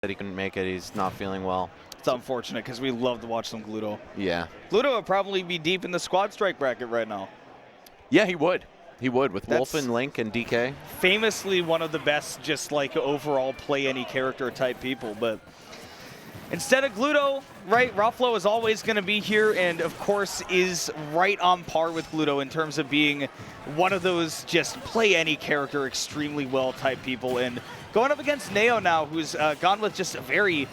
that he couldn't make it. He's not feeling well. It's unfortunate because we love to watch some Gluto. Yeah. Gluto would probably be deep in the squad strike bracket right now. Yeah, he would. He would with Wolf and Link and DK. Famously one of the best just like overall play any character type people. But instead of Gluto, right, Raflow is always going to be here and of course is right on par with Gluto in terms of being one of those just play any character extremely well type people. And going up against Neo now, who's gone with just a very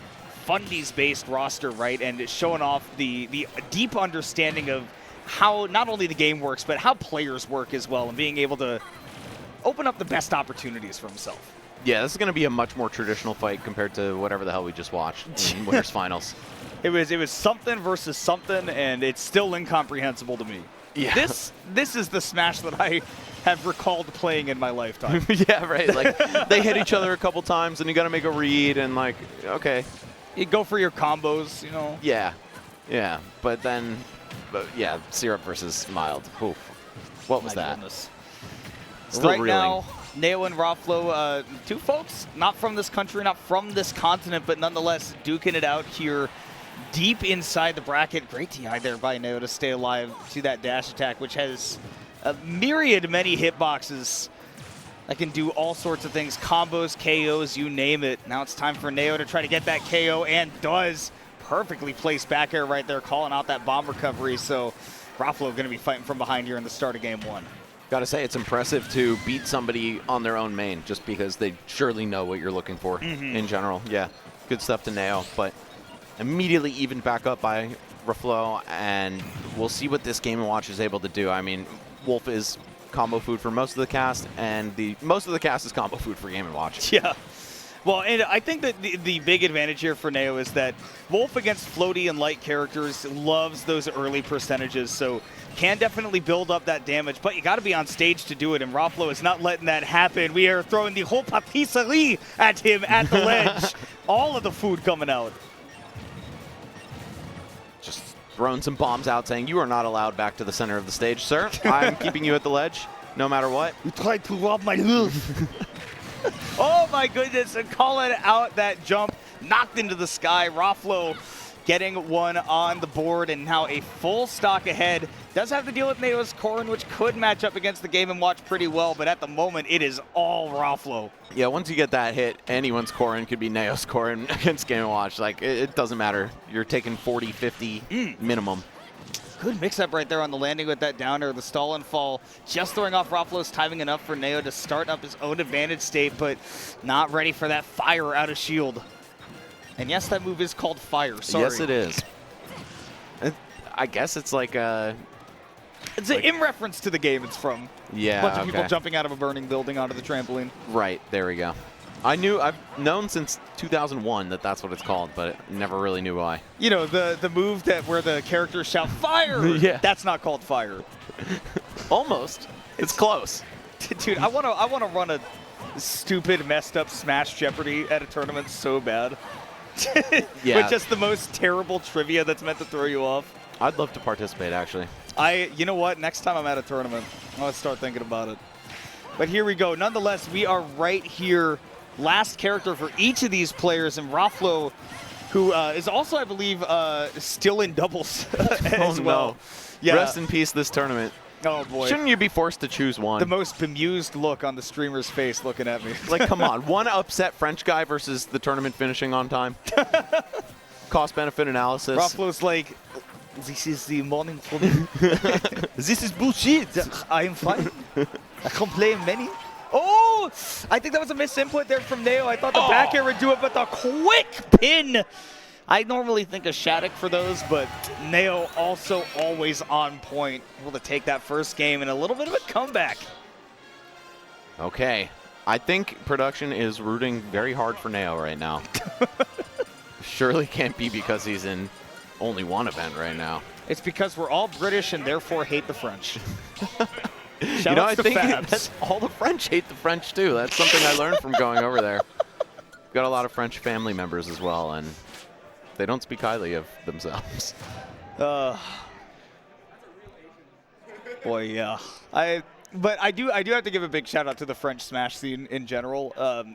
fundies-based roster, right, and showing off the deep understanding of how not only the game works, but how players work as well, and being able to open up the best opportunities for himself. Yeah, this is going to be a much more traditional fight compared to whatever the hell we just watched in Winners Finals. It was something versus something, and it's still incomprehensible to me. Yeah. This is the Smash that I have recalled playing in my lifetime. Yeah, right. Like they hit each other a couple times, and you got to make a read, and like, okay. You go for your combos, you know. Yeah, yeah. But yeah, Syrup versus Mild. Oof. What was that? Goodness. Still right reeling. now, Neo and Raflow, two folks not from this country, not from this continent, but nonetheless duking it out here deep inside the bracket. Great TI there by Neo to stay alive to that dash attack, which has a myriad many hitboxes that can do all sorts of things, combos, KOs, you name it. Now it's time for Neo to try to get that KO, and does. Perfectly placed back air right there, calling out that bomb recovery. So Raflow going to be fighting from behind here in the start of game one. Got to say, it's impressive to beat somebody on their own main, just because they surely know what you're looking for in general. Yeah, good stuff to Neo, but immediately evened back up by Raflow, and we'll see what this Game & Watch is able to do. I mean, Wolf is combo food for most of the cast, and most of the cast is combo food for Game & Watch. Yeah. Well, and I think that the big advantage here for Neo is that Wolf against floaty and light characters loves those early percentages, so can definitely build up that damage, but you got to be on stage to do it, and Raflow is not letting that happen. We are throwing the whole patisserie at him at the ledge. All of the food coming out. Just throwing some bombs out saying, you are not allowed back to the center of the stage, sir. I'm keeping you at the ledge, no matter what. You tried to rob my loot. Oh my goodness, and calling out that jump, knocked into the sky. Raflow getting one on the board, and now a full stock ahead. Does have to deal with Neo's Corrin, which could match up against the Game & Watch pretty well, but at the moment it is all Raflow. Yeah, once you get that hit, anyone's Corrin could be Neo's Corrin against Game & Watch. Like, it doesn't matter. You're taking 40, 50 minimum. Good mix-up right there on the landing with that downer. The stall and fall just throwing off Raflow's timing enough for Neo to start up his own advantage state, but not ready for that fire out of shield. And yes, that move is called fire. Sorry. Yes, it is. I guess it's like a... It's in reference to the game it's from. Yeah, a bunch of people jumping out of a burning building onto the trampoline. Right, there we go. I've known since 2001 that that's what it's called, but never really knew why. You know, the move where the characters shout fire. Yeah. That's not called fire. Almost. It's close. Dude, I want to run a stupid, messed up Smash Jeopardy at a tournament so bad. Yeah. With just the most terrible trivia that's meant to throw you off. I'd love to participate, actually. You know what? Next time I'm at a tournament, I'm going to start thinking about it. But here we go. Nonetheless, we are right here. Last character for each of these players, and Raflow, who is also, I believe, still in doubles as well. No. Yeah. Rest in peace this tournament. Oh, boy. Shouldn't you be forced to choose one? The most bemused look on the streamer's face looking at me. Like, come on. One upset French guy versus the tournament finishing on time. Cost-benefit analysis. Raflow's like, this is the morning for me. This is bullshit. I am fine. I can't play many. Oh, I think that was a misinput there from Neo. I thought the back air would do it, but the quick pin. I normally think of Shattuck for those, but Neo also always on point. Able to take that first game and a little bit of a comeback. Okay. I think production is rooting very hard for Neo right now. Surely can't be because he's in only one event right now. It's because we're all British and therefore hate the French. You know, I think that's all the French hate the French, too. That's something I learned from going over there. Got a lot of French family members as well, and they don't speak highly of themselves. Boy, yeah. But I do have to give a big shout out to the French Smash scene in general.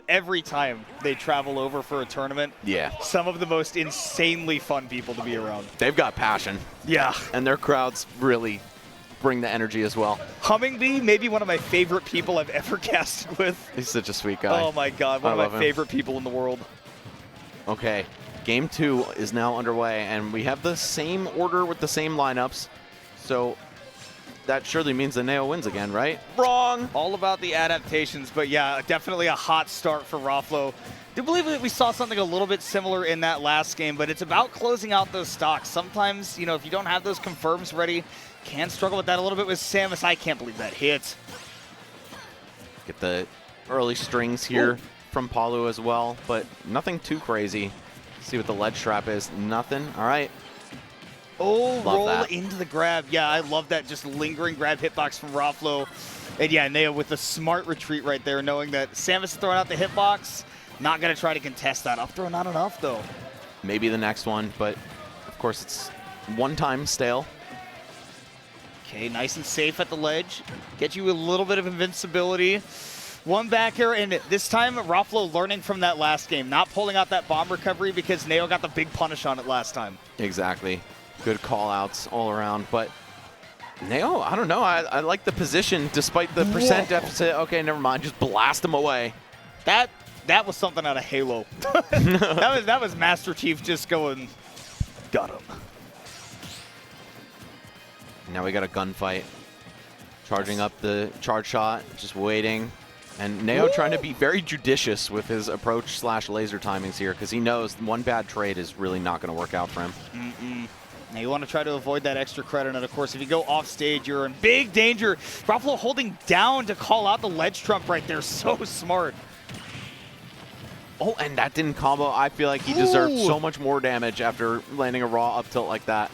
Every time they travel over for a tournament, Yeah. some of the most insanely fun people to be around. They've got passion. Yeah. And their crowds really bring the energy as well. Hummingbee, maybe one of my favorite people I've ever casted with. He's such a sweet guy. Oh my God, one I of my favorite people in the world. Okay, game 2 is now underway, and we have the same order with the same lineups. So that surely means that Neo wins again, right? Wrong! All about the adaptations, but yeah, definitely a hot start for Raflow. Do believe that we saw something a little bit similar in that last game, but it's about closing out those stocks. Sometimes, you know, if you don't have those confirms ready, can struggle with that a little bit with Samus. I can't believe that hit. Get the early strings here from Palu as well, but nothing too crazy. See what the ledge trap is. Nothing. All right. Oh, Love roll that. into the grab. Yeah, I love that just lingering grab hitbox from Raflow. And yeah, Neo with the smart retreat right there, knowing that Samus is throwing out the hitbox. Not going to try to contest that. Up throw not enough, though. Maybe the next one, but of course it's one time stale. Okay, nice and safe at the ledge. Get you a little bit of invincibility. One back air, and this time Raflow learning from that last game, not pulling out that bomb recovery because Neo got the big punish on it last time. Exactly. Good call-outs all around, but Neo, I don't know. I like the position despite the percent deficit. Okay, never mind. Just blast him away. That was something out of Halo. that was Master Chief just going, got him. Now we got a gunfight. Charging up the charge shot, just waiting. And Neo trying to be very judicious with his approach / laser timings here because he knows one bad trade is really not going to work out for him. Now you want to try to avoid that extra credit, and of course, if you go off stage, you're in big danger. Raflow holding down to call out the ledge trump right there. So smart. Oh, and that didn't combo. I feel like he deserved so much more damage after landing a raw up tilt like that.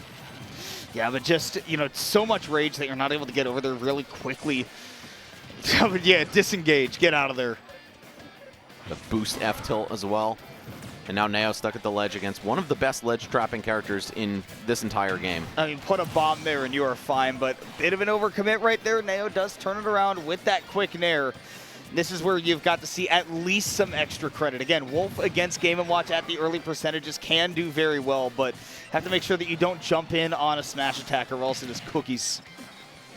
Yeah, but just, you know, so much rage that you're not able to get over there really quickly. Yeah, disengage. Get out of there. The boost F tilt as well. And now Neo stuck at the ledge against one of the best ledge trapping characters in this entire game. I mean, put a bomb there and you are fine, but a bit of an overcommit right there. Neo does turn it around with that quick nair. This is where you've got to see at least some extra credit. Again, Wolf against Game & Watch at the early percentages can do very well, but have to make sure that you don't jump in on a smash attack or else it is cookies.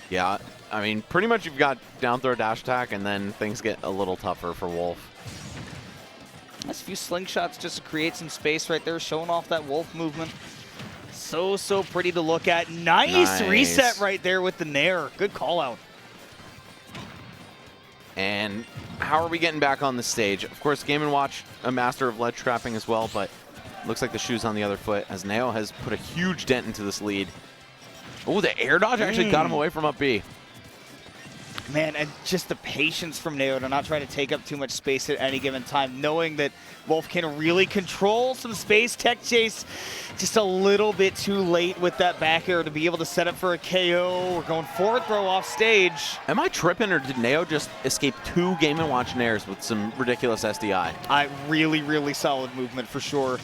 Yeah, I mean, pretty much you've got down throw dash attack, and then things get a little tougher for Wolf. Nice few slingshots just to create some space right there, showing off that Wolf movement. So pretty to look at. Nice reset right there with the nair. Good call out. And how are we getting back on the stage? Of course, Game & Watch, a master of ledge trapping as well, but looks like the shoe's on the other foot as Neo has put a huge dent into this lead. Oh, the air dodge actually got him away from up B. Man, and just the patience from Neo to not try to take up too much space at any given time, knowing that Wolf can really control some space. Tech chase just a little bit too late with that back air to be able to set up for a KO. We're going forward throw off stage. Am I tripping, or did Neo just escape 2 Game & Watch nairs with some ridiculous SDI? Really solid movement for sure.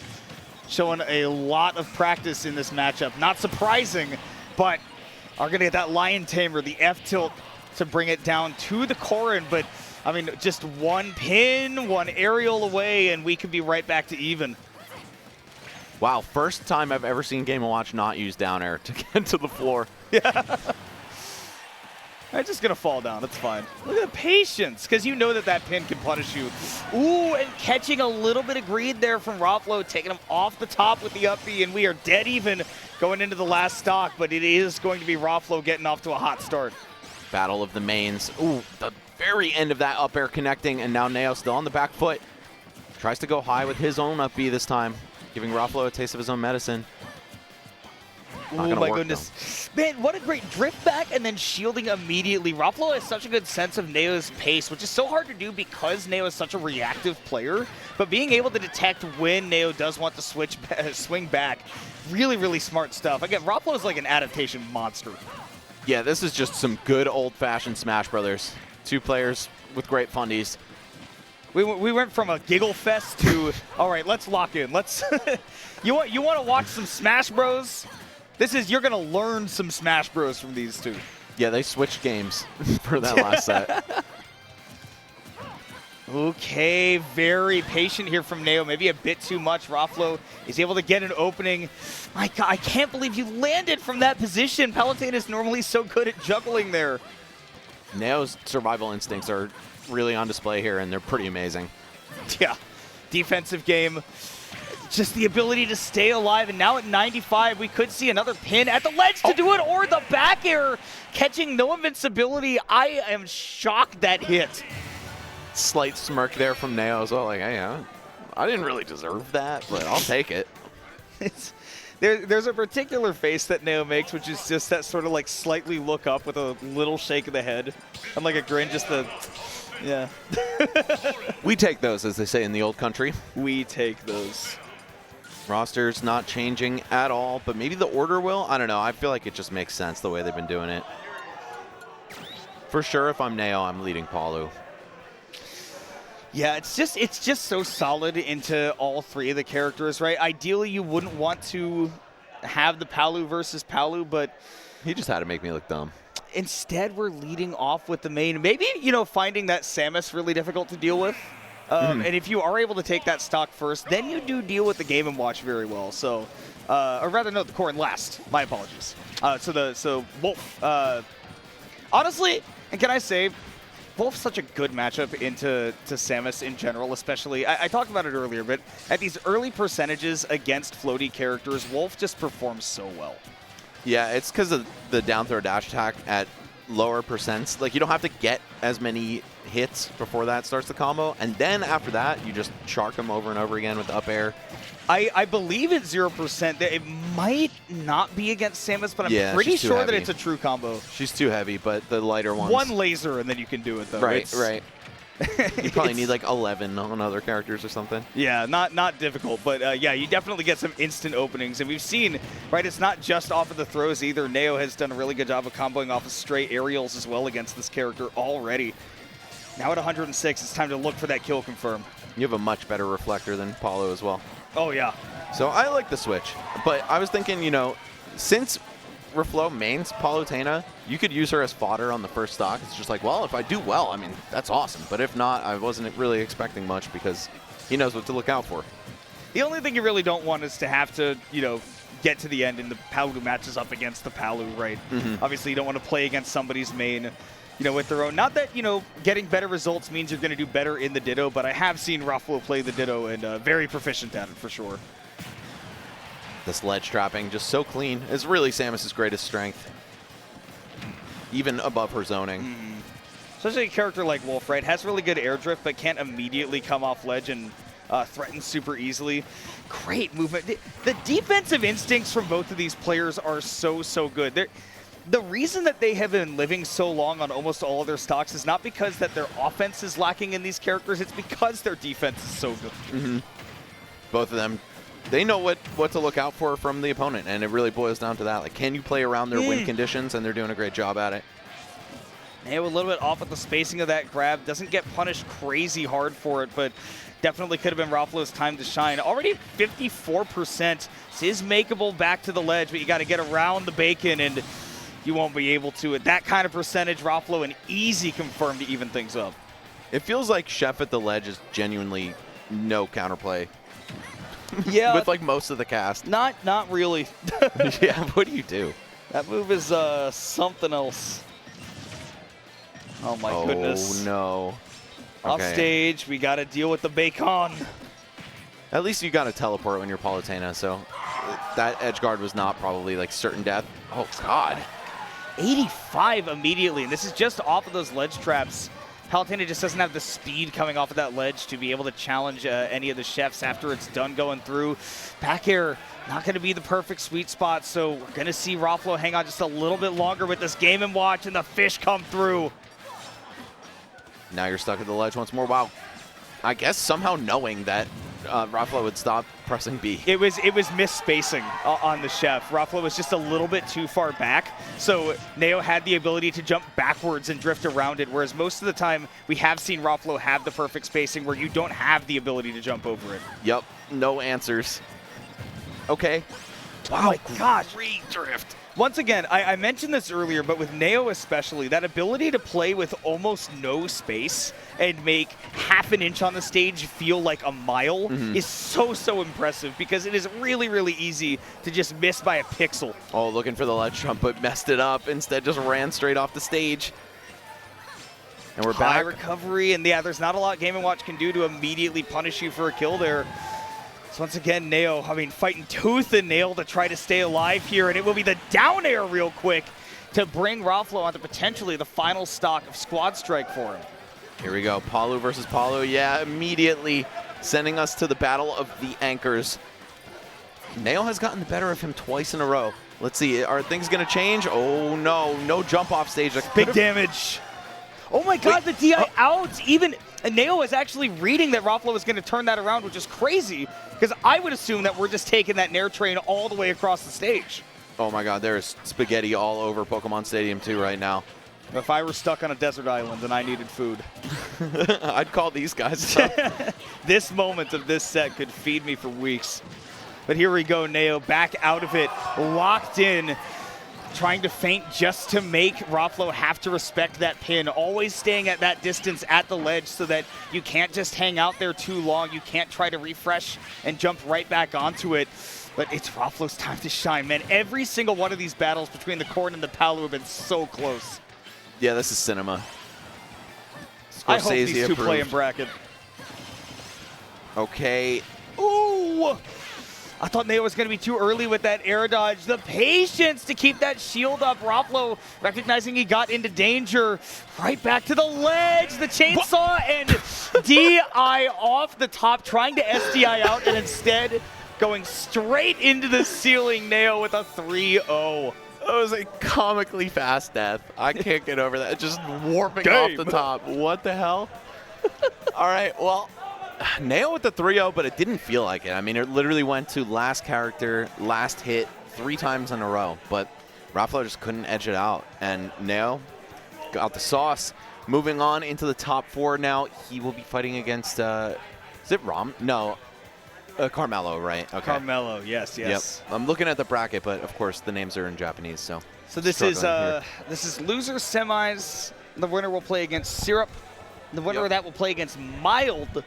Showing a lot of practice in this matchup. Not surprising, but are going to get that Lion Tamer, the F tilt, to bring it down to the Corrin, but I mean, just one pin, one aerial away, and we could be right back to even. Wow, first time I've ever seen Game & Watch not use down air to get to the floor. Yeah. I'm just going to fall down. It's fine. Look at the patience, because you know that that pin can punish you. Ooh, and catching a little bit of greed there from Raflow, taking him off the top with the up B, and we are dead even going into the last stock, but it is going to be Raflow getting off to a hot start. Battle of the mains. Ooh, the very end of that up air connecting, and now Neo still on the back foot. Tries to go high with his own up B this time, giving Raflow a taste of his own medicine. Oh my goodness. Though. Man, what a great drift back and then shielding immediately. Raflow has such a good sense of Neo's pace, which is so hard to do because Neo is such a reactive player. But being able to detect when Neo does want to swing back, really smart stuff. Again, Raflow is like an adaptation monster. Yeah, this is just some good old-fashioned Smash Brothers. 2 players with great fundies. We went from a giggle fest to, all right, let's lock in. Let's you want to watch some Smash Bros? You're going to learn some Smash Bros from these two. Yeah, they switched games for that last set. Okay, very patient here from Neo. Maybe a bit too much. Raflow is able to get an opening. My God, I can't believe you landed from that position. Palutena is normally so good at juggling there. Neo's survival instincts are really on display here, and they're pretty amazing. Yeah, defensive game. Just the ability to stay alive, and now at 95, we could see another pin at the ledge to do it, or the back air catching no invincibility. I am shocked that hit. Slight smirk there from Neo as well, like, hey, I didn't really deserve that, but I'll take it. There's a particular face that Neo makes, which is just that sort of like slightly look up with a little shake of the head, and like a grin, just the, yeah. We take those, as they say in the old country. We take those. Roster's not changing at all, but maybe the order will? I don't know. I feel like it just makes sense the way they've been doing it. For sure, if I'm Neo, I'm leading Palu. Yeah, it's just so solid into all three of the characters, right? Ideally, you wouldn't want to have the Palu versus Palu, but He just had to make me look dumb. instead we're leading off with the main. Maybe, you know, finding that Samus really difficult to deal with. And if you are able to take that stock first, then you do deal with the Game & Watch very well. So, or rather, no, the Corrin last. My apologies. So Wolf. Honestly, and can I say, Wolf's such a good matchup into Samus in general, especially. I talked about it earlier, but at these early percentages against floaty characters, Wolf just performs so well. Yeah, it's because of the down throw dash attack at lower percents. Like, you don't have to get as many hits before that starts the combo, and then after that, you just shark them over and over again with the up air. I believe it's 0%. It might not be against Samus, but I'm pretty sure that it's a true combo. She's too heavy, but the lighter ones. One laser, and then you can do it, though. Right, right. You probably need like 11 on other characters or something. Yeah, not difficult, but yeah, you definitely get some instant openings. And we've seen, right, it's not just off of the throws either. Neo has done a really good job of comboing off of stray aerials as well against this character already. Now at 106, it's time to look for that kill confirm. You have a much better reflector than Paulo as well. Oh, yeah. So I like the switch, but I was thinking, you know, since Raflow mains Palutena, you could use her as fodder on the first stock. It's just like, well, if I do well, I mean, that's awesome. But if not, I wasn't really expecting much because he knows what to look out for. The only thing you really don't want is to have to, you know, get to the end and the Palu matches up against the Palu, right? Obviously, you don't want to play against somebody's main, you know, with their own. Not that, you know, getting better results means you're going to do better in the Ditto, but I have seen Raflow play the Ditto and very proficient at it for sure. This ledge trapping, just so clean, is really Samus's greatest strength, even above her zoning. Especially a character like Wolf, right? Has really good air drift, but can't immediately come off ledge and threaten super easily. Great movement. The defensive instincts from both of these players are so good. The reason that they have been living so long on almost all of their stocks is not because that their offense is lacking in these characters, it's because their defense is so good. Both of them, they know what to look out for from the opponent, and it really boils down to that. Like, can you play around their win conditions? And they're doing a great job at it. Neo a little bit off with the spacing of that grab. Doesn't get punished crazy hard for it, but definitely could have been Raflow's time to shine. Already 54%. This is makeable back to the ledge, but you got to get around the bacon, and you won't be able to. At that kind of percentage, Raflow an easy confirm to even things up. It feels like Chef at the ledge is genuinely no counterplay. Yeah. With like most of the cast. Not really. Yeah, what do you do? That move is something else. Oh my goodness. Oh no. Off stage, we got to deal with the bacon. At least you got to teleport when you're Palutena, so that edge guard was not probably like certain death. Oh god. 85 immediately, and this is just off of those ledge traps. Palutena just doesn't have the speed coming off of that ledge to be able to challenge any of the chefs after it's done going through. Back air, not going to be the perfect sweet spot, so we're going to see Raflow hang on just a little bit longer with this Game & Watch, and the fish come through. Now you're stuck at the ledge once more. Wow. I guess somehow knowing that Raflow would stop pressing B. It was misspacing on the chef. Raflow was just a little bit too far back, so Neo had the ability to jump backwards and drift around it, whereas most of the time we have seen Raflow have the perfect spacing where you don't have the ability to jump over it. Yep, no answers. Okay, Wow, oh my gosh. Great drift. Once again, I mentioned this earlier, but with Neo especially, that ability to play with almost no space and make half an inch on the stage feel like a mile is so impressive, because it is really, really easy to just miss by a pixel. Oh, looking for the ledge jump, but messed it up. Instead, just ran straight off the stage. And we're High back. recovery, and yeah, there's not a lot Game & Watch can do to immediately punish you for a kill there. So once again, Neo, fighting tooth and nail to try to stay alive here, and it will be the down air real quick to bring Raflow onto potentially the final stock of Squad Strike for him. Here we go, Palu versus Palu. Yeah, immediately sending us to the battle of the anchors. Neo has gotten the better of him twice in a row. Let's see, are things gonna change? Oh no, no jump off stage. Big damage. Oh my god, the DI out! Even Neo is actually reading that Raflow is going to turn that around, which is crazy, because I would assume that we're just taking that Nair train all the way across the stage. Oh my god, there's spaghetti all over Pokemon Stadium 2 right now. If I were stuck on a desert island and I needed food, I'd call these guys up. This moment of this set could feed me for weeks. But here we go, Neo back out of it, locked in, trying to feint just to make Raflow have to respect that pin, always staying at that distance at the ledge so that you can't just hang out there too long. You can't try to refresh and jump right back onto it. But it's Raflow's time to shine, man. Every single one of these battles between the Corn and the Palu have been so close. Yeah, this is cinema. I hope these two play in bracket. Okay. Ooh! I thought Neo was going to be too early with that air dodge. The patience to keep that shield up. Raflow recognizing he got into danger. Right back to the ledge. The chainsaw and DI off the top, trying to SDI out, and instead going straight into the ceiling. Neo with a 3-0. That was a comically fast death. I can't get over that. Just warping off the top. What the hell? All right, well, Neo with the 3-0, but it didn't feel like it. I mean, it literally went to last character, last hit 3 times in a row, but Raflow just couldn't edge it out. And Neo got the sauce. Moving on into the top 4 now. He will be fighting against, is it Rom? No. Carmelo, right? Okay. Carmelo, yes. Yep. I'm looking at the bracket, but of course the names are in Japanese, so. So this is loser semis. The winner will play against Syrup. The winner of that will play against Mild,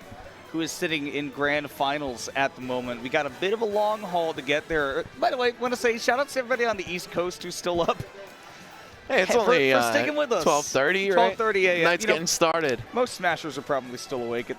who is sitting in grand finals at the moment. We got a bit of a long haul to get there. By the way, I want to say shout out to everybody on the East Coast who's still up. Hey, it's only for sticking with us. 12:30, right? 12:30 a.m. Night's getting started. Most Smashers are probably still awake at that